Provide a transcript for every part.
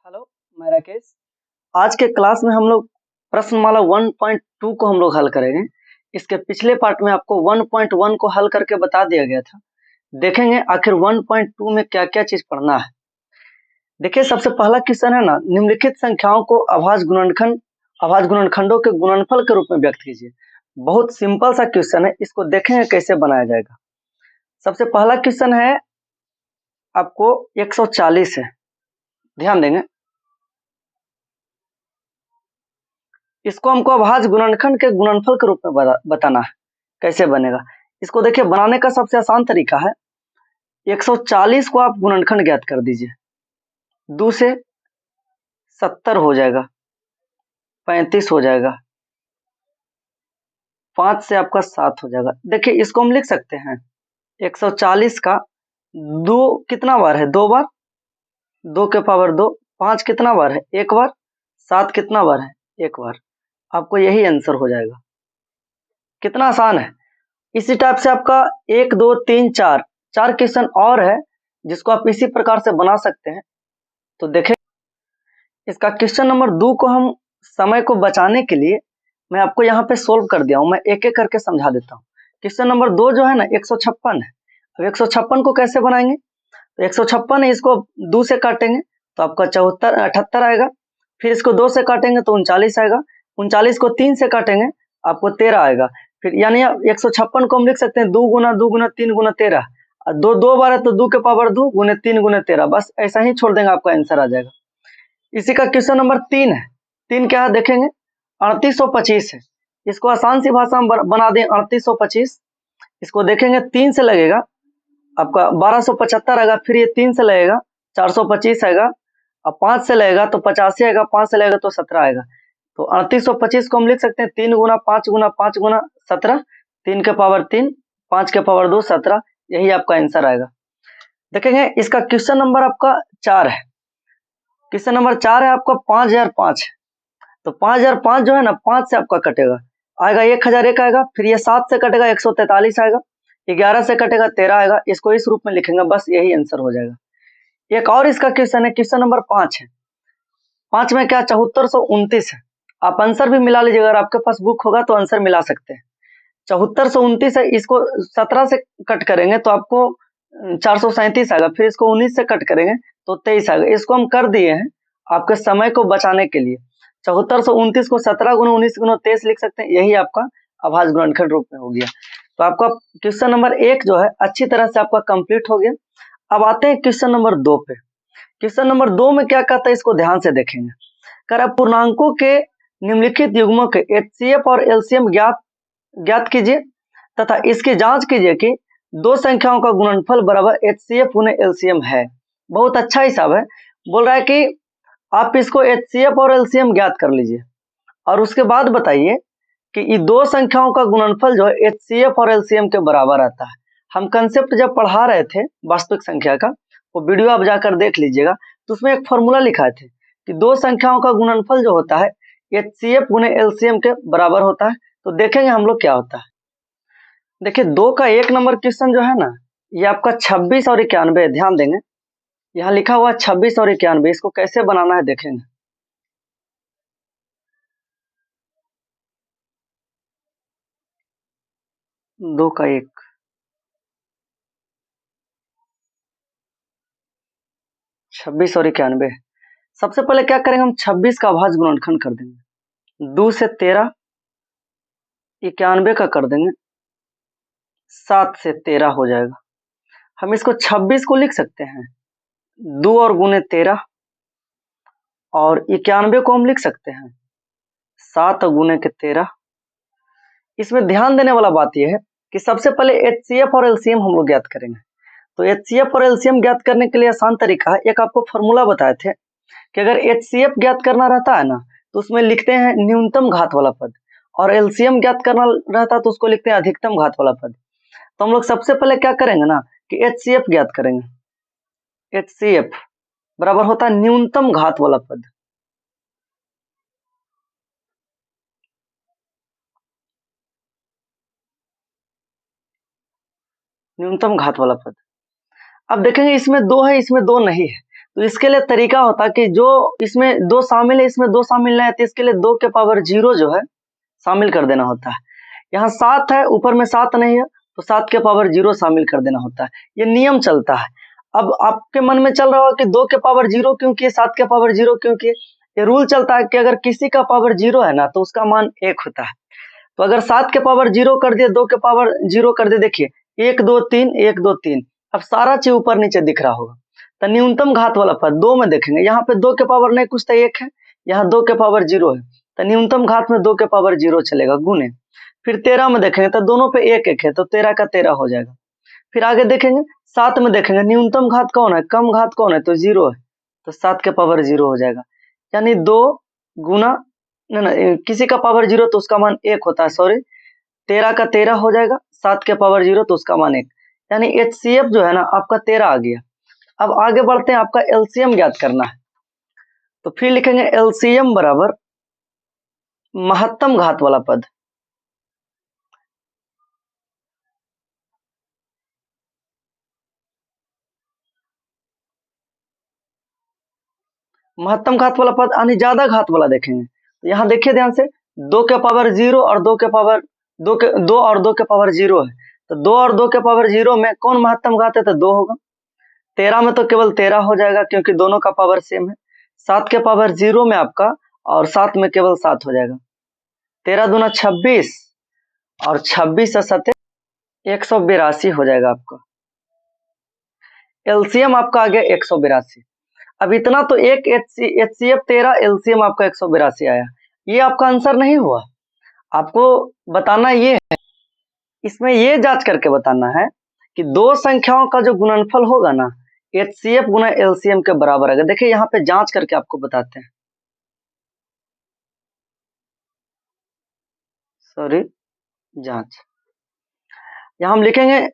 Hello, मैं राकेश। आज के क्लास में हम लोग प्रश्नमाला 1.2 को हम लोग हल करेंगे। इसके पिछले पार्ट में आपको 1.1 को हल करके बता दिया गया था। देखेंगे आखिर 1.2 में क्या क्या चीज पढ़ना है। देखिए, सबसे पहला क्वेश्चन है ना, निम्नलिखित संख्याओं को अभाज्य गुणनखंडों के गुणनफल के रूप में व्यक्त कीजिए। बहुत सिंपल सा क्वेश्चन है, इसको देखेंगे कैसे बनाया जाएगा। सबसे पहला क्वेश्चन है आपको 140 है, ध्यान देंगे। इसको हमको अभाज्य गुणनखंड के गुणनफल के रूप में बताना है, कैसे बनेगा। इसको देखिए, बनाने का सबसे आसान तरीका है 140 को आप गुणनखंड ज्ञात कर दीजिए। 2 से 70 हो जाएगा, 35 हो जाएगा, 5 से आपका 7 हो जाएगा। देखिए, इसको हम लिख सकते हैं 140 का 2 कितना बार है, 2 बार, 2 के पावर 2। 5 कितना बार है, 1 बार। 7 कितना बार है, 1 बार। आपको यही आंसर हो जाएगा। कितना आसान है। इसी टाइप से आपका 1 2 3 4 क्वेश्चन और है जिसको आप इसी प्रकार से बना सकते हैं। तो देखें, इसका क्वेश्चन नंबर 2 को हम समय को बचाने के लिए मैं आपको यहाँ पे सोल्व कर दिया हूँ। मैं एक एक करके समझा देता हूँ। क्वेश्चन नंबर 2 जो है ना 156 है। अब 156 को कैसे बनाएंगे, तो 156 है, इसको 2 से काटेंगे तो आपका 78 आएगा। फिर इसको 2 से काटेंगे तो 39 आएगा। 39 को 3 से काटेंगे आपको 13 आएगा। फिर यानी 156 को हम लिख सकते हैं 2 गुना 2 गुना 3 गुना 13। और 2 बार है तो 2 के पावर 2 गुने 3 गुने 13। बस ऐसा ही छोड़ देंगे, आपका आंसर आ जाएगा। इसी का क्वेश्चन नंबर 3 है। 3 क्या है देखेंगे, 3825 है। इसको आसान सी भाषा में बना दें 3825। इसको देखेंगे 3 से लगेगा आपका 1275 आएगा। फिर ये 3 से लगेगा 425 आएगा। अब 5 से लगेगा तो 85 आएगा। 5 से लगेगा तो 17 आएगा। तो 3825 को हम लिख सकते हैं 3 गुना 5 गुना 5 गुना 17, 3 के पावर 3, 5 के पावर 2, 17। यही आपका आंसर आएगा। देखेंगे इसका क्वेश्चन नंबर आपका 4 है। क्वेश्चन नंबर 4 है आपका 5005। तो 5005 जो है ना 5 से आपका कटेगा, आएगा 1001 आएगा। फिर ये 7 से कटेगा 143 आएगा। 11 से कटेगा 13 आएगा। इसको इस रूप में लिखेंगे, बस यही आंसर हो जाएगा। एक और इसका क्वेश्चन है, क्वेश्चन नंबर 5 है। 5 में क्या 7429 है। आप आंसर भी मिला लीजिएगा, अगर आपके पास बुक होगा तो आंसर मिला सकते हैं। 7429 है, इसको 17 से कट करेंगे तो आपको 437 आएगा। फिर इसको 19 से कट करेंगे तो 23 आएगा। इसको हम कर दिए हैं आपके समय को बचाने के लिए। 7429 को 17 गुना 19 गुना 23 लिख सकते हैं। यही आपका अभाज्य गुणनखंड रूप में हो गया। तो आपका क्वेश्चन नंबर 1 जो है अच्छी तरह से आपका कंप्लीट हो गया। अब आते हैं क्वेश्चन नंबर 2 पे। क्वेश्चन नंबर 2 में क्या कहता है, इसको ध्यान से देखेंगे। कर पूर्णांकों के निम्नलिखित युग्मों के एचसीएफ और एलसीएम ज्ञात कीजिए तथा इसकी जांच कीजिए कि दो संख्याओं का गुणनफल बराबर एचसीएफ गुने एलसीएम है। बहुत अच्छा हिसाब है। बोल रहा है कि आप इसको एचसीएफ और एलसीएम ज्ञात कर लीजिए और उसके बाद बताइए कि ये दो संख्याओं का गुणनफल जो है एचसीएफ और एलसीएम के बराबर आता है। हम कंसेप्ट जब पढ़ा रहे थे वास्तविक संख्या का, वो वीडियो आप जाकर देख लीजिएगा, तो उसमें एक फॉर्मूला लिखा थे कि दो संख्याओं का गुणनफल जो होता है एचसीएफ गुने एलसीएम के बराबर होता है। तो देखेंगे हम लोग क्या होता है। देखिए, 2 का 1 नंबर क्वेश्चन जो है ना, ये आपका 26 और 91। ध्यान देंगे, यहाँ लिखा हुआ 26 और 91। इसको कैसे बनाना है देखेंगे। दो का 1, छब्बीस और 91। सबसे पहले क्या करेंगे, हम 26 का अभाज्य गुणनखंड कर देंगे। 2 से 13, 91 का कर देंगे, 7 से 13 हो जाएगा। हम इसको 26 को लिख सकते हैं 2 और गुने 13, और 91 को हम लिख सकते हैं 7 गुने के 13। इसमें ध्यान देने वाला बात यह है कि सबसे पहले एचसीएफ और एलसीएम हम लोग ज्ञात करेंगे। तो एचसीएफ और एलसीएम ज्ञात करने के लिए आसान तरीका है, एक आपको फॉर्मूला बताए थे कि अगर एचसीएफ ज्ञात करना रहता है ना तो उसमें लिखते हैं न्यूनतम घात वाला पद, और एलसीएम ज्ञात करना रहता है तो उसको लिखते हैं अधिकतम घात वाला पद। तो हम लोग सबसे पहले क्या करेंगे ना कि एचसीएफ ज्ञात करेंगे। एचसीएफ बराबर होता है न्यूनतम घात वाला पद। न्यूनतम घात वाला पद। अब देखेंगे इसमें 2 है, इसमें 2 नहीं है। तो इसके लिए तरीका होता है कि जो इसमें 2 शामिल है, इसमें 2 शामिल नहीं है, तो इसके लिए 2 के पावर 0 जो है शामिल कर देना होता है। यहाँ 7 है, ऊपर में 7 नहीं है, तो 7 के पावर 0 शामिल कर देना होता है। ये नियम चलता है। अब आपके मन में चल रहा होगा कि 2 के पावर 0 क्यों किए, 7 के पावर 0 क्यों किए? ये रूल चलता है कि अगर किसी का पावर 0 है ना, तो उसका मान 1 होता है। तो अगर 7 के पावर 0 कर दिए, 2 के पावर 0 कर दिए, देखिए 1 2 3 1 2 3, अब सारा चीज ऊपर नीचे दिख रहा होगा। तो न्यूनतम घात वाला पद 2 में देखेंगे, यहाँ पे 2 के पावर नहीं कुछ तो 1 है, यहाँ 2 के पावर 0 है, तो न्यूनतम घात में 2 के पावर 0 चलेगा गुने। फिर 13 में देखेंगे तो दोनों पे 1 1 है, तो 13 का 13 हो जाएगा। फिर आगे देखेंगे 7 में देखेंगे न्यूनतम घात कौन है, कम घात कौन है, तो 0 है, तो 7 के पावर 0 हो जाएगा। यानी 2 गुना न किसी का पावर 0 तो उसका मान 1 होता है, सॉरी 13 का 13 हो जाएगा, 7 के पावर 0 तो उसका मान 1, यानी HCF जो है ना आपका 13 आ गया। अब आगे बढ़ते हैं, आपका LCM ज्ञात करना है। तो फिर लिखेंगे LCM बराबर महत्तम घात वाला पद। महत्तम घात वाला पद यानी ज्यादा घात वाला देखेंगे। तो यहाँ देखिए ध्यान से, 2 के पावर 0 और 2 के पावर 2 और 2 के पावर 0 है, तो 2 और 2 के पावर 0 में कौन महत्तम घात है, तो 2 होगा। 13 में तो केवल 13 हो जाएगा क्योंकि दोनों का पावर सेम है। 7 के पावर 0 में आपका और 7 में केवल 7 हो जाएगा। 13 दूना 26 और 26 से 7 182 हो जाएगा आपका। LCM आपका आ गया 182। अब इतना तो एक HCF 13, LCM आपका 182 आया। ये आपका आंसर नहीं हुआ, आपको बताना ये है, इसमें ये जांच करके बताना है कि दो संख्याओं का जो गुणनफल होगा ना HCF गुना LCM के बराबर आएगा। देखिए यहाँ पे जांच करके आपको बताते हैं, सॉरी जांच, यहाँ हम लिखेंगे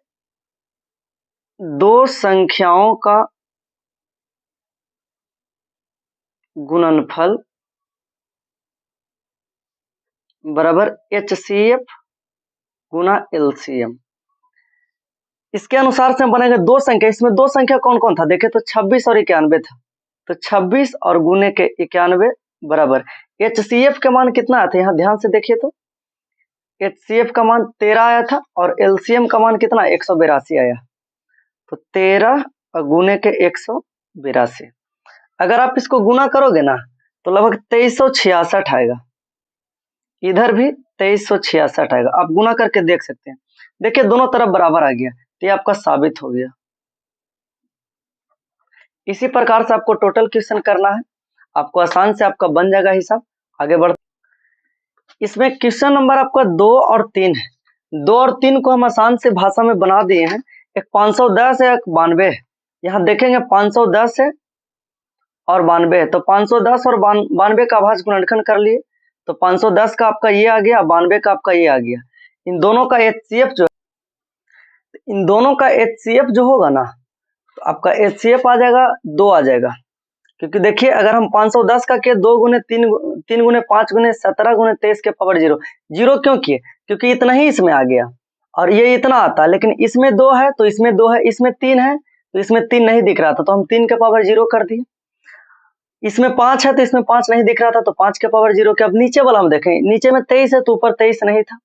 दो संख्याओं का गुणनफल बराबर HCF गुना LCM। इसके अनुसार से बनेगा दो संख्या, इसमें दो संख्या कौन कौन था, देखे तो 26 और 91 था, तो 26 और गुने के 91 बराबर HCF का मान कितना आया था, यहाँ ध्यान से देखिए तो HCF का मान 13 आया था और LCM का मान कितना 182 आया, तो 13 और गुने के 182, अगर आप इसको गुना करोगे ना तो लगभग 2366 आएगा, इधर भी 2366 आएगा। आप गुना करके देख सकते हैं, देखिए दोनों तरफ बराबर आ गया, तो ये आपका साबित हो गया। इसी प्रकार से आपको टोटल क्वेश्चन करना है, आपको आसान से आपका बन जाएगा हिसाब। आगे बढ़, इसमें क्वेश्चन नंबर आपका 2 और 3 है। 2 और 3 को हम आसान से भाषा में बना दिए हैं, एक 510 है, एक 92 है। यहाँ देखेंगे 510 है और 92 है, तो 510 और 92 का भाज्य गुणनखंड कर लिए, तो 510 का आपका ये आ गया, 92 का आपका ये आ गया। इन दोनों का HCF जो इन दोनों का HCF जो होगा ना, तो आपका HCF आ जाएगा 2 आ जाएगा, क्योंकि देखिए अगर हम 510 का किए 2 गुने 3 3 गुने 5 गुने 17 गुने 23 के पावर 0 0 क्यों किए, क्योंकि इतना ही इसमें आ गया और ये इतना आता है, लेकिन इसमें 2 है तो इसमें 2 है, इसमें 3 है तो इसमें 3 नहीं दिख रहा था, तो हम 3 के पावर 0 कर दिए। इसमें 5 है तो इसमें 5 नहीं दिख रहा था, तो 5 के पावर 0 के। अब नीचे वाला हम देखें, नीचे में 23 है तो ऊपर 23 नहीं था,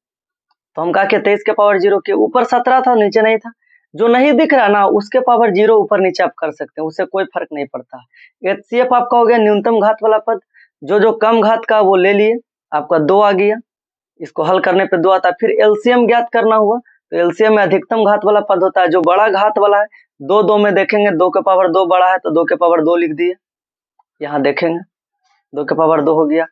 तो हम कहा कि 23 के पावर 0 के, ऊपर 17 था नीचे नहीं था, जो नहीं दिख रहा ना उसके पावर 0 ऊपर नीचे आप कर सकते हैं, उससे कोई फर्क नहीं पड़ता। HCF आपका हो गया न्यूनतम घात वाला पद, जो कम घात का वो ले लिए, आपका 2 आ गया, इसको हल करने पे 2 आता है। फिर LCM ज्ञात करना हुआ, तो LCM में अधिकतम घात वाला पद होता है, जो बड़ा घात वाला है। 2 2 में देखेंगे 2 के पावर 2 बड़ा है, तो 2 के पावर 2 लिख दिए, यहाँ देखेंगे 2 के पावर 2 हो गया।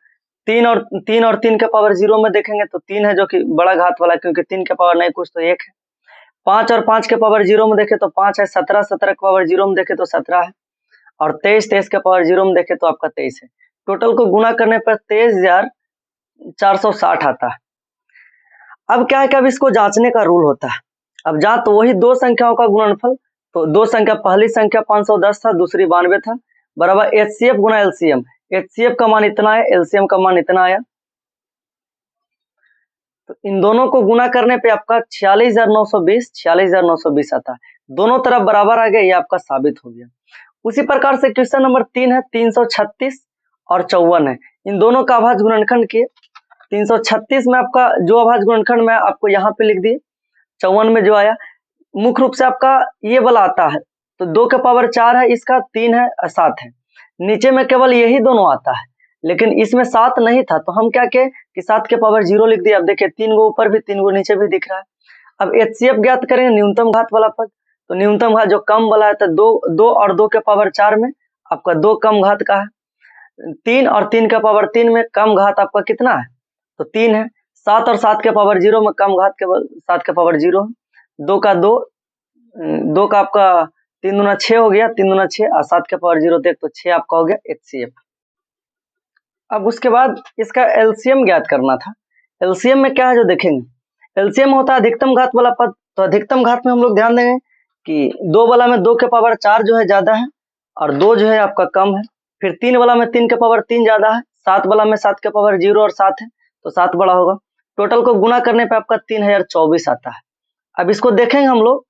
3 और 3 के पावर 0 में देखेंगे तो 3 है जो कि बड़ा घात वाला, क्योंकि 3 के पावर नहीं कुछ तो 1 है। 5 और 5 के पावर 0 में देखे तो 5 है, 17 17 के पावर 0 में देखे तो 17 है, और 23 23 के पावर 0 में देखे तो आपका 23 है। टोटल को गुना करने पर 23,460 आता है। अब क्या है कि अब इसको जांचने का रूल होता है। अब जांच तो वही दो संख्याओं का गुणनफल, तो दो संख्या, पहली संख्या 510 था, दूसरी 92 था, बराबर HCF गुना LCM। HCF का मान इतना है, LCM का मान इतना आया, तो इन दोनों को गुना करने पे आपका 46,920 आता है, दोनों तरफ बराबर आ गया, ये आपका साबित हो गया। उसी प्रकार से क्वेश्चन नंबर 3 है 336 और 54 है, इन दोनों का अभाज्य गुणनखंड किए। 336 में आपका जो अभाज्य गुणनखंड में आपको यहाँ पे लिख दिए, 54 में जो आया मुख्य रूप से आपका ये वाला आता है, तो 2 के पावर 4 है, इसका 3 है और 7 है। नीचे में केवल यही दोनों आता है, लेकिन इसमें 7 नहीं था, तो हम क्या किए कि 7 के पावर 0 लिख दिया। अब देखिए 3 गो ऊपर भी 3 गो नीचे भी दिख रहा है। अब HCF ज्ञात करेंगे, न्यूनतम घात वाला पद, तो न्यूनतम घात जो कम वाला है, तो 2 और 2 के पावर 4 में आपका 2 कम घात का है, 3 और 3 के पावर 3 में कम घात आपका कितना है, तो 3 है। 7 और 7 के पावर 0 में कम घात के 7 के पावर 0 है, 2 का 2 का आपका 3 दूना 6 हो गया, 3 दूना 6 और 7 के पावर 0 तो 6 आपका हो गया HCF। अब उसके बाद इसका LCM ज्ञात करना था। LCM में क्या है जो देखेंगे, LCM होता है अधिकतम घात वाला पद। तो अधिकतम घात में हम लोग ध्यान देंगे कि 2 वाला में 2 के पावर 4 जो है ज्यादा है और 2 जो है आपका कम है। फिर 3 वाला में 3 के पावर 3 ज्यादा है, 7 वाला में 7 के पावर 0 और 7 है, तो 7 बड़ा होगा। टोटल को गुना करने पे आपका 3024 आता है। अब इसको देखेंगे हम लोग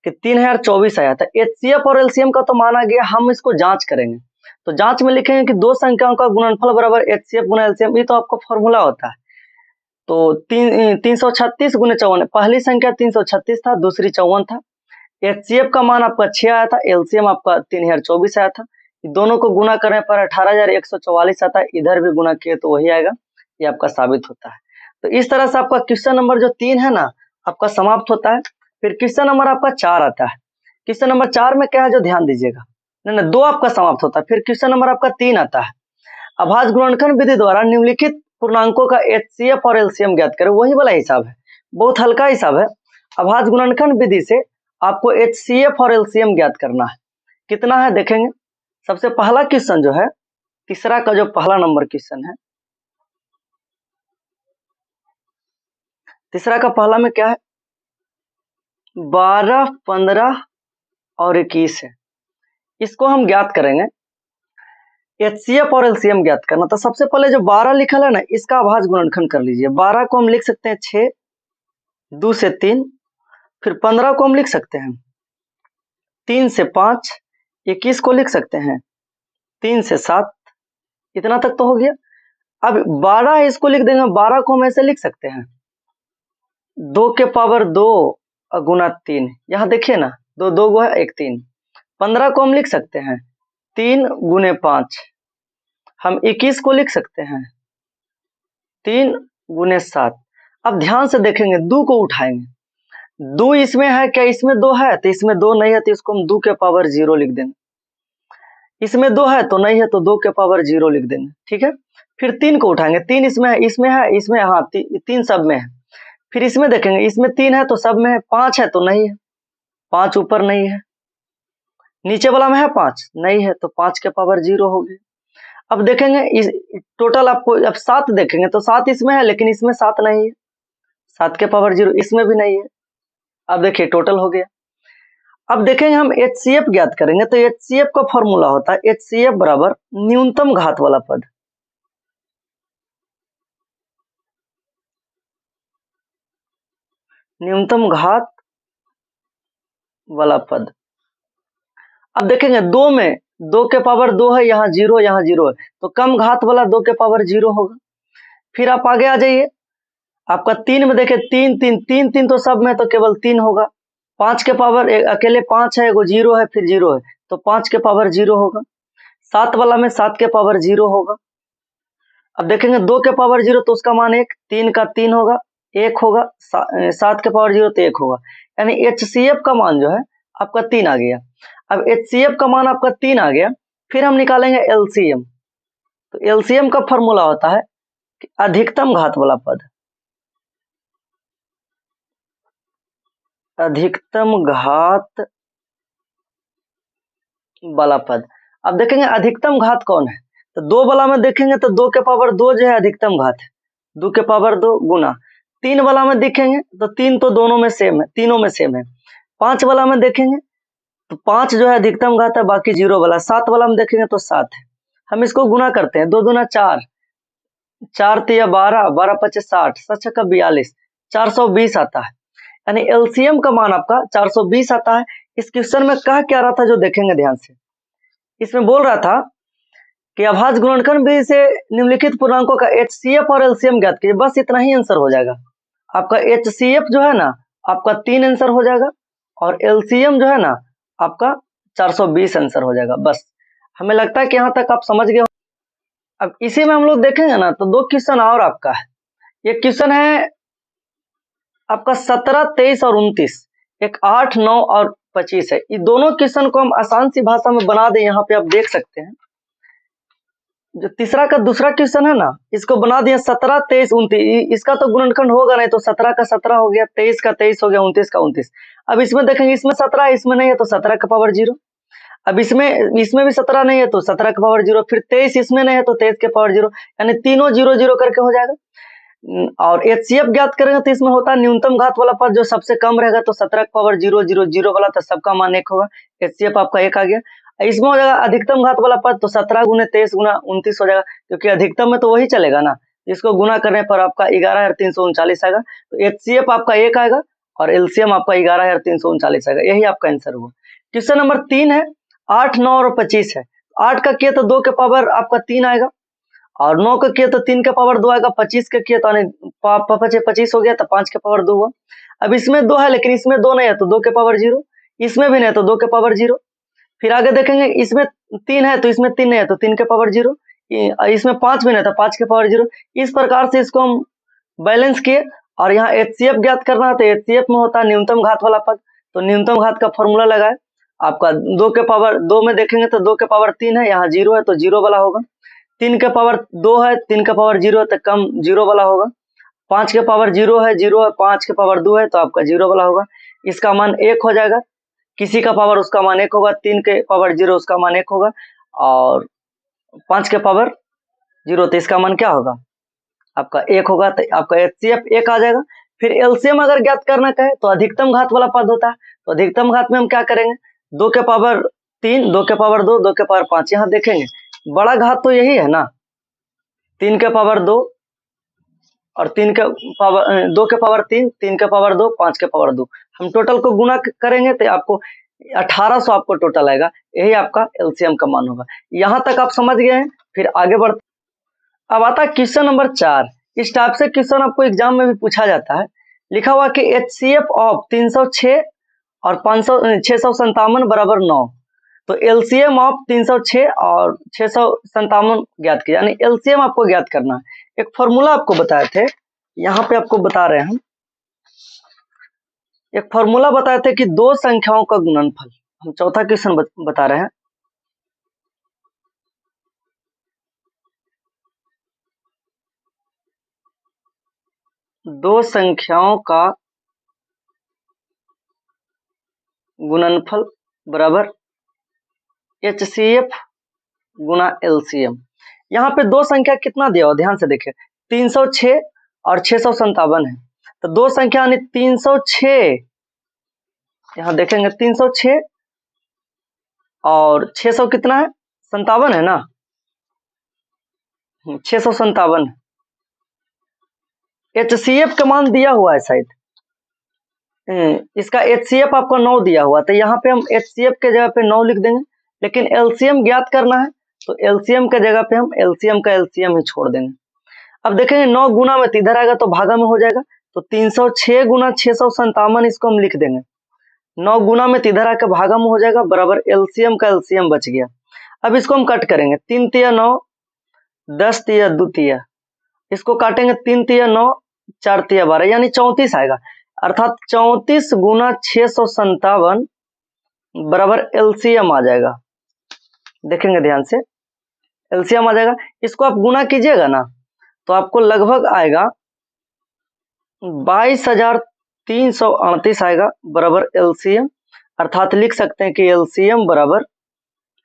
कि 3024 आया था। HCF और LCM का तो माना गया, हम इसको जांच करेंगे। तो जांच में लिखेंगे कि दो संख्याओं का गुणनफल बराबर HCF गुना LCM, ये तो आपका फॉर्मूला होता है। तो 336 गुने 54, पहली संख्या 336 था, दूसरी 54 था। HCF का मान आपका 6 आया था, LCM आपका 3024 आया था। दोनों को गुना करने पर 18144 आता है, इधर भी गुना किए तो वही आएगा, ये आपका साबित होता है। तो इस तरह से आपका क्वेश्चन नंबर जो 3 है ना आपका समाप्त होता है। फिर क्वेश्चन नंबर आपका 4 आता है। क्वेश्चन नंबर 4 में क्या है जो ध्यान दीजिएगा, नहीं 2 आपका समाप्त होता है। फिर क्वेश्चन नंबर आपका 3 आता है, अभाज्य गुणनखंड विधि द्वारा निम्नलिखित पूर्णांकों का HCF और LCM ज्ञात करें। वही वाला हिसाब है, बहुत हल्का हिसाब है। अभाज्य गुणनखंड विधि से आपको HCF और LCM ज्ञात करना है। कितना है देखेंगे, सबसे पहला क्वेश्चन जो है, तीसरा का जो पहला नंबर क्वेश्चन है, तीसरा का पहला में क्या है, 12, 15 और 21 है। इसको हम ज्ञात करेंगे, HCF और LCM ज्ञात करना। तो सबसे पहले जो 12 लिखा है ना, इसका अभाज्य गुणनखंड कर लीजिए। 12 को हम लिख सकते हैं 6, 2 से 3। फिर 15 को हम लिख सकते हैं 3 से 5। 21 को लिख सकते हैं 3 से 7। इतना तक तो हो गया। अब 12 है, इसको लिख देंगे। 12 को हम ऐसे लिख सकते हैं 2 के पावर 2 गुना 3। यहाँ देखिए ना, 2 2 गो है, 1 3। 15 को हम लिख सकते हैं 3 गुने 5। हम 21 को लिख सकते हैं 3 गुने 7। अब ध्यान से देखेंगे, 2 को उठाएंगे, 2 इसमें है क्या, इसमें 2 है, तो इसमें 2 नहीं है, तो इसको हम 2 के पावर 0 लिख देंगे। इसमें 2 है तो नहीं है, तो 2 के पावर 0 लिख देंगे, ठीक है। फिर 3 को उठाएंगे, 3 इसमें है, इसमें है, इसमें, हाँ 3 सब में है। फिर इसमें देखेंगे, इसमें 3 है तो सब में है, 5 है तो नहीं है, 5 ऊपर नहीं है। नीचे वाला में है 5 नहीं है, तो 5 के पावर 0 हो गया। अब देखेंगे इस टोटल आपको, अब 7 देखेंगे तो 7 इसमें है, लेकिन इसमें 7 नहीं है, 7 के पावर 0 इसमें भी नहीं है। अब देखिए टोटल हो गया। अब देखेंगे हम HCF ज्ञात करेंगे, तो HCF का फॉर्मूला होता है HCF बराबर न्यूनतम घात वाला पद। न्यूनतम घात वाला पद। अब देखेंगे 2 में 2 के पावर 2 है, यहाँ 0 है, तो कम घात वाला 2 के पावर 0 होगा। फिर आप आगे आ जाइए, आपका 3 में देखे 3 3 3 3 तो सब में तो केवल 3 होगा। 5 के पावर अकेले 5 है, एगो 0 है, फिर 0 है, तो 5 के पावर 0 होगा। 7 वाला में 7 के पावर 0 होगा। अब देखेंगे 2 के पावर 0 तो उसका मान 1, 3 का 3 होगा, 1 होगा, 7 के पावर 0 तो 1 होगा। यानी HCF का मान जो है आपका 3 आ गया। अब HCF का मान आपका 3 आ गया, फिर हम निकालेंगे LCM। तो LCM का फॉर्मूला होता है कि अधिकतम घात वाला पद। अधिकतम घात वाला पद। अब देखेंगे अधिकतम घात कौन है, तो 2 वाला में देखेंगे तो 2 के पावर 2 जो है अधिकतम घात है, 2 के पावर 2 गुना। 3 वाला में देखेंगे तो 3 तो दोनों में सेम है, तीनों में सेम है। 5 वाला में देखेंगे तो 5 जो है अधिकतम घात है, बाकी 0 वाला। 7 वाला में देखेंगे तो 7 है। हम इसको गुना करते हैं, 2 दूना 4, 4 तिया 12, 12 पचे 60, 7 छक्का 42, 420 आता है। यानी LCM का मान आपका 420 आता है। इस क्वेश्चन में कहा क्या रहा था जो देखेंगे ध्यान से, इसमें बोल रहा था कि अभाज्य गुणनखंड विधि से निम्नलिखित पूर्णांकों का HCF और LCM ज्ञात कीजिए। बस इतना ही आंसर हो जाएगा आपका। HCF जो है ना आपका 3 आंसर हो जाएगा और LCM जो है ना आपका 420 आंसर हो जाएगा। बस हमें लगता है कि यहाँ तक आप समझ गए। अब इसी में हम लोग देखेंगे ना तो 2 क्वेश्चन और आपका है। एक क्वेश्चन है आपका 17, 23 और 29, एक 8, 9 और 25 है। ये दोनों क्वेश्चन को हम आसान सी भाषा में बना दें। यहाँ पे आप देख सकते हैं जो तीसरा का दूसरा क्वेश्चन है ना इसको बना दिया 17, 23, 29। इसका तो गुणनखंड होगा नहीं तो 17 का 17 हो गया, 23 का 23 हो गया, 29 का 29। अब इसमें देखेंगे इसमें 17 है इसमें नहीं है तो 17 का पावर 0। अब इसमें भी 17 नहीं है तो 17 का पावर 0, फिर 23 इसमें नहीं है तो 23 के पावर 0, यानी तीनों 0 0 करके हो जाएगा। और HCF ज्ञात करेंगे तो इसमें होता है न्यूनतम घात वाला पद जो सबसे कम रहेगा तो 17 का पावर 0 0 0 वाला तो सबका मान 1 होगा। HCF आपका 1 आ गया। इसमें हो जाएगा अधिकतम घात वाला पद तो 17 गुने 23 गुना 29 हो जाएगा, क्योंकि अधिकतम में तो वही चलेगा ना। इसको गुना करने पर आपका 11,339 आएगा। तो HCF आपका 1 आएगा और LCM आपका 11,339 आएगा। यही आपका आंसर हुआ। क्वेश्चन नंबर 3 है 8, 9 और 25 है। 8 का किया तो 2 के पावर आपका 3 आएगा और 9 का किया तो 3 के पावर 2 आएगा। 25 का किया तो 25 हो गया तो 5 के पावर 2 हुआ। अब इसमें 2 है लेकिन इसमें 2 नहीं है तो 2 के पावर 0, इसमें भी नहीं है तो 2 के पावर 0। फिर आगे देखेंगे इसमें 3 है तो इसमें 3 नहीं है तो 3 के पावर 0, इसमें 5 भी नहीं था 5 के पावर 0। इस प्रकार से इसको हम बैलेंस किए और यहाँ HCF ज्ञात करना है तो HCF में होता है न्यूनतम घात वाला पद, तो न्यूनतम घात का फॉर्मूला लगाए। आपका 2 के पावर 2 में देखेंगे तो 2 के पावर 3 है, यहाँ 0 है तो 0 वाला होगा। 3 के पावर 2 है 3 के पावर 0 है तो कम 0 वाला होगा। 5 के पावर 0 है 0 है, 5 के पावर 2 है तो आपका 0 वाला होगा। इसका मान 1 हो जाएगा, किसी का पावर उसका मान 1 होगा। 3 के पावर 0 उसका मान 1 होगा और 5 के पावर 0 तो इसका मान क्या होगा आपका 1 होगा, तो आपका HCF 1 आ जाएगा। फिर LCM अगर ज्ञात करना कहे तो अधिकतम घात वाला पद होता है, तो अधिकतम घात में हम क्या करेंगे 2 के पावर 3, 2 के पावर 2, 2 के पावर 5। यहाँ देखेंगे बड़ा घात तो यही है ना 3 के पावर 2 और 3 के पावर 2 के पावर 3, 3 के पावर 2, 5 के पावर 2। हम टोटल को गुना करेंगे तो आपको 1800 आपको टोटल आएगा। यही आपका LCM का मान होगा। यहाँ तक आप समझ गए हैं। फिर आगे बढ़ते, अब आता है क्वेश्चन नंबर 4। इस टाइप से क्वेश्चन आपको एग्जाम में भी पूछा जाता है। लिखा हुआ कि HCF ऑफ 306 और 657 बराबर 9, तो LCM ऑफ 306 और 657 ज्ञात किया, यानी LCM आपको ज्ञात करना है। एक फॉर्मूला आपको बताए थे, यहाँ पे आपको बता रहे हैं हम। एक फॉर्मूला बताए थे कि दो संख्याओं का गुणनफल, हम चौथा क्वेश्चन बता रहे हैं। दो संख्याओं का गुणनफल बराबर HCF गुना LCM। यहाँ पे दो संख्या कितना दिया हो ध्यान से देखिए, 306 और 657 है। तो दो संख्या यानी 306, यहाँ देखेंगे 306 और 600 कितना है 57 है ना, 657। HCF का मान दिया हुआ है शायद, इसका HCF आपको 9 दिया हुआ, तो यहाँ पे हम HCF के जगह पे 9 लिख देंगे। लेकिन LCM ज्ञात करना है तो LCM के जगह पे हम LCM का LCM ही छोड़ देंगे। अब देखेंगे 9 गुना में तो इधर आएगा तो भागा में हो जाएगा, तो 306 गुना 657 इसको हम लिख देंगे। 9 गुना में तो इधर आकर भागा में हो जाएगा बराबर LCM का LCM बच गया। अब इसको हम कट करेंगे, 3 तिया 9, 10 तिया 2 तिया, इसको काटेंगे 3 तिया 9, 4 तिया 12, यानी 34 आएगा। अर्थात 34 गुना 657 बराबर LCM आ जाएगा। देखेंगे ध्यान से, LCM आ जाएगा। इसको आप गुना कीजिएगा ना तो आपको लगभग आएगा 22,338 आएगा बराबर LCM। अर्थात लिख सकते हैं कि LCM बराबर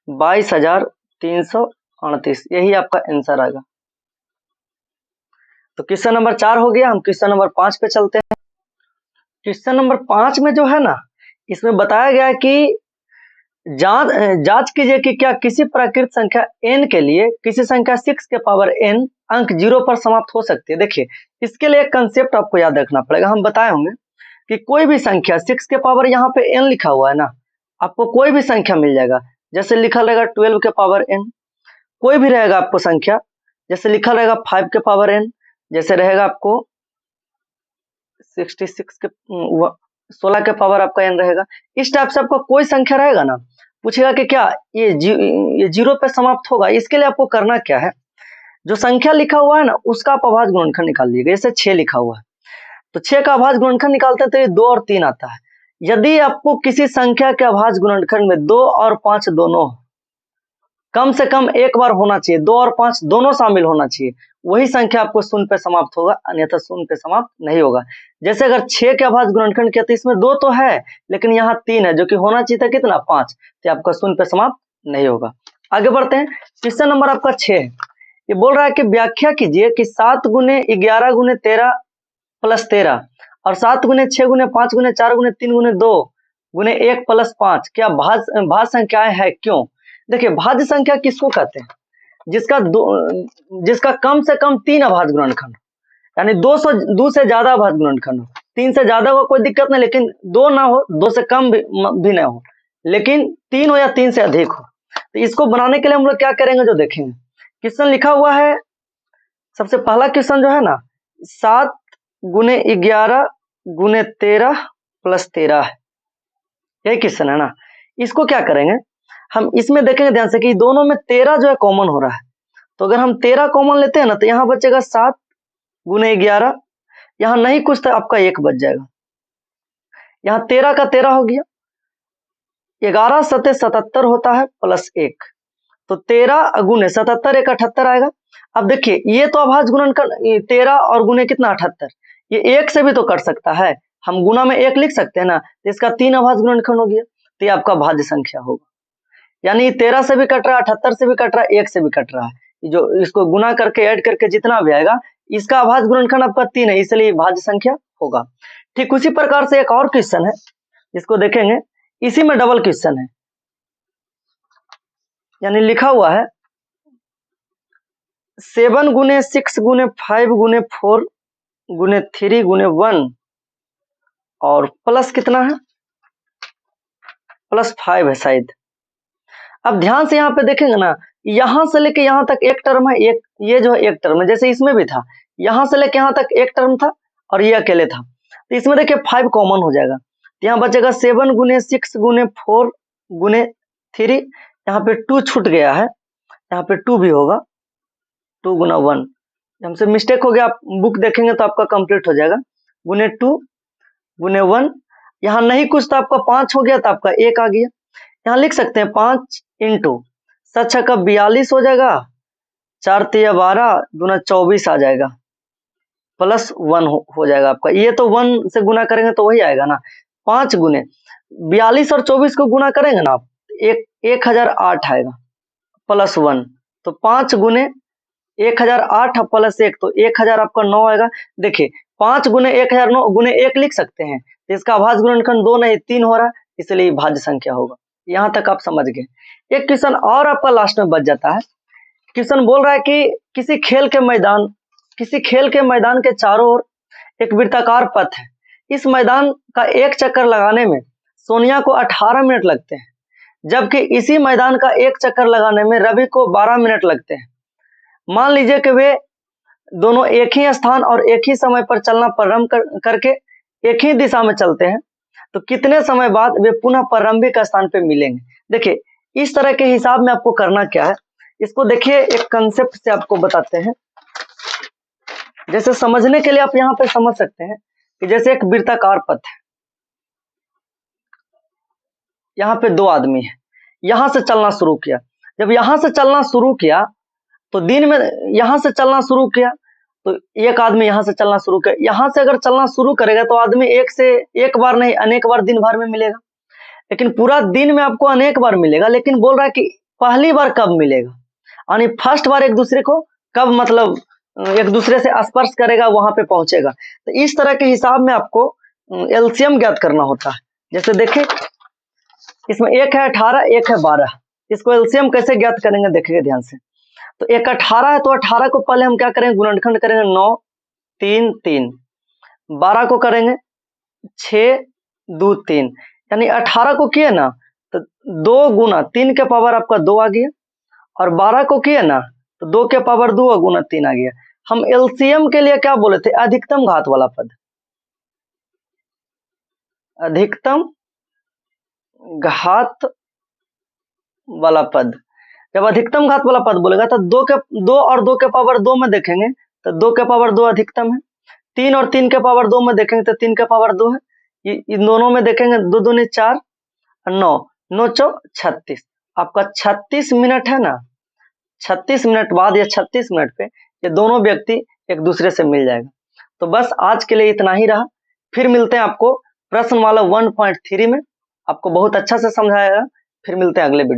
22,338, यही आपका आंसर आएगा। तो क्वेश्चन नंबर 4 हो गया। हम क्वेश्चन नंबर 5 पे चलते हैं। क्वेश्चन नंबर 5 में जो है ना, इसमें बताया गया है कि जांच कीजिए कि क्या किसी प्राकृत संख्या n के लिए किसी संख्या 6 के पावर n अंक 0 पर समाप्त हो सकती है। देखिए इसके लिए एक कंसेप्ट आपको याद रखना पड़ेगा। हम बताए होंगे कि कोई भी संख्या 6 के पावर यहाँ पे n लिखा हुआ है ना, आपको कोई भी संख्या मिल जाएगा जैसे लिखा रहेगा 12 के पावर n, कोई भी रहेगा आपको संख्या, जैसे लिखा रहेगा 5 के पावर n, जैसे रहेगा आपको 66 के 16 के पावर आपका n रहेगा। इस टाइप से आपका कोई संख्या रहेगा ना, पूछेगा कि क्या ये जीरो पे समाप्त होगा। इसके लिए आपको करना क्या है, जो संख्या लिखा हुआ है ना उसका आप अभाज्य गुणनखंड निकाल लीजिएगा। जैसे 6 लिखा हुआ है तो 6 का अभाज्य गुणनखंड निकालते हैं तो ये 2 और 3 आता है। यदि आपको किसी संख्या के अभाज्य गुणनखंड में 2 और 5 दोनों कम से कम एक बार होना चाहिए, 2 और 5 दोनों शामिल होना चाहिए, वही संख्या आपको शून्य पे समाप्त होगा, अन्यथा शून्य पे समाप्त नहीं होगा। जैसे अगर 6 के अभाज्य गुणनखंड किया तो इसमें 2 तो है लेकिन यहाँ 3 है, जो कि होना चाहिए था कितना 5, तो आपका शून्य पे समाप्त नहीं होगा। आगे बढ़ते हैं, क्वेश्चन नंबर आपका 6 है। ये बोल रहा है कि व्याख्या कीजिए कि 7 गुने 11 गुने 13 प्लस 13 और 7 गुने 6 गुने 5 गुने 4 गुने 3 गुने 2 गुने 1 प्लस 5 क्या भाज्य संख्याएं है, क्यों? देखिए, भाज्य संख्या किसको कहते हैं, जिसका कम से कम 3 अभाज्य गुणनखंड, यानी 2 से ज्यादा अभाज्य गुणनखंड हो। 3 से ज्यादा हो कोई दिक्कत नहीं, लेकिन 2 ना हो, 2 से कम भी ना हो, लेकिन 3 हो या 3 से अधिक हो। तो इसको बनाने के लिए हम लोग क्या करेंगे, जो देखेंगे क्वेश्चन लिखा हुआ है। सबसे पहला क्वेश्चन जो है ना 7 गुने 11 गुने 13 प्लस 13 है, यही क्वेश्चन है ना। इसको क्या करेंगे हम, इसमें देखेंगे ध्यान से कि दोनों में 13 जो है कॉमन हो रहा है। तो अगर हम 13 कॉमन लेते हैं ना तो यहाँ बचेगा 7 गुने 11, यहाँ नहीं कुछ तो आपका 1 बच जाएगा, यहाँ 13 का 13 हो गया, 11 सते 77 होता है प्लस 1, तो 13 गुने 77 1 78 आएगा। अब देखिए ये तो अभाज्य गुणनखंड 13 और गुने कितना 78, ये 1 से भी तो कट सकता है, हम गुना में 1 लिख सकते हैं ना, तो इसका 3 अभाज्य गुणनखंड हो गया, तो ये आपका भाज्य संख्या होगा। यानी 13 से भी कट रहा है, 78 से भी कट रहा है, 1 से भी कट रहा है, जो इसको गुना करके ऐड करके जितना भी आएगा, इसका अभाज्य गुणनखंड आपका 3 है, इसलिए भाज्य संख्या होगा। ठीक उसी प्रकार से एक और क्वेश्चन है, इसको देखेंगे, इसी में डबल क्वेश्चन है, यानी लिखा हुआ है 7 गुने 6 गुने 5 गुने 4 गुने 3 गुने 1 और प्लस कितना है, प्लस 5 है शायद। अब ध्यान से यहाँ पे देखेंगे ना, यहां से लेके यहाँ तक एक टर्म है, एक ये जो है एक टर्म है, जैसे इसमें भी था, यहां से लेके यहाँ तक एक टर्म था और ये अकेले था, तो इसमें देखिए 5 कॉमन हो जाएगा, तो यहाँ बचेगा 7 गुने 6 गुने 4 गुने 3, यहाँ पे 2 छूट गया है, यहाँ पे 2 भी होगा, 2 गुना 1, हमसे मिस्टेक हो गया, आप बुक देखेंगे तो आपका कंप्लीट हो जाएगा, गुने 2 गुने 1, यहाँ नहीं कुछ तो आपका 5 हो गया, तो आपका 1 आ गया। यहाँ लिख सकते हैं 5 इंटू 7 का 42 हो जाएगा, 4 तिया 12 दूना 24 आ जाएगा, प्लस 1 हो जाएगा आपका, ये तो 1 से गुना करेंगे तो वही आएगा ना, 5 गुने 42 और 24 को गुना करेंगे ना आप, 1008 आएगा प्लस 1, तो 5 गुने 1008 प्लस 1, तो 1000 आपका 9 आएगा। देखिए 5 गुने 1009 गुने 1 लिख सकते हैं, तो इसका अभाज्य गुणनखंड 2 नहीं 3 हो रहा है, इसलिए भाज्य संख्या होगा। यहाँ तक आप समझ गए। एक क्वेश्चन और आपका लास्ट में बच जाता है। क्वेश्चन बोल रहा है कि किसी खेल के मैदान के चारों ओर एक वृत्ताकार पथ है, इस मैदान का एक चक्कर लगाने में सोनिया को 18 मिनट लगते हैं, जबकि इसी मैदान का एक चक्कर लगाने में रवि को 12 मिनट लगते हैं। मान लीजिए कि वे दोनों एक ही स्थान और एक ही समय पर चलना प्रारंभ करके एक ही दिशा में चलते हैं, तो कितने समय बाद वे पुनः प्रारंभिक स्थान पे मिलेंगे। देखिए इस तरह के हिसाब में आपको करना क्या है, इसको देखिए एक कंसेप्ट से आपको बताते हैं। जैसे समझने के लिए आप यहाँ पे समझ सकते हैं कि जैसे एक वृत्ताकार पथ है, यहाँ पे 2 आदमी है, यहाँ से चलना शुरू किया, जब यहाँ से चलना शुरू किया तो दिन में यहाँ से चलना शुरू किया तो एक आदमी यहाँ से चलना शुरू किया, यहाँ से अगर चलना शुरू करेगा तो आदमी एक बार नहीं अनेक बार दिन भर में मिलेगा, लेकिन पूरा दिन में आपको अनेक बार मिलेगा। लेकिन बोल रहा है कि पहली बार कब मिलेगा, यानी फर्स्ट बार एक दूसरे को कब, मतलब एक दूसरे से स्पर्श करेगा वहां पे पहुंचेगा। तो इस तरह के हिसाब में आपको एलसीएम ज्ञात करना होता है। जैसे देखें इसमें एक है 18, एक है 12, इसको एलसीएम कैसे ज्ञात करेंगे देखिए ध्यान से। तो एक 18 है तो 18 को पहले हम क्या करेंगे, गुणनखंड करेंगे 9 3 3, 12 को करेंगे 6 2 3, यानी 18 को किए ना तो 2 गुना 3 के पावर आपका 2 आ गया, और 12 को किए ना तो 2 के पावर 2 गुना 3 आ गया। हम एलसीएम के लिए क्या बोले थे? अधिकतम घात वाला पद, अधिकतम घात वाला पद। जब अधिकतम घात वाला पद बोलेगा तो 2 और 2 के पावर 2 में देखेंगे तो 2 के पावर 2 अधिकतम है, 3 और 3 के पावर 2 में देखेंगे तो 3 के पावर 2 है, इन दोनों में देखेंगे 2 दूनी 4 और 9, 9 चौक 36। आपका 36 मिनट है ना, 36 मिनट बाद या 36 मिनट पे ये दोनों व्यक्ति एक दूसरे से मिल जाएगा। तो बस आज के लिए इतना ही रहा, फिर मिलते हैं आपको प्रश्न वाला 1.3 में, आपको बहुत अच्छा से समझाया। फिर मिलते हैं अगले वीडियो।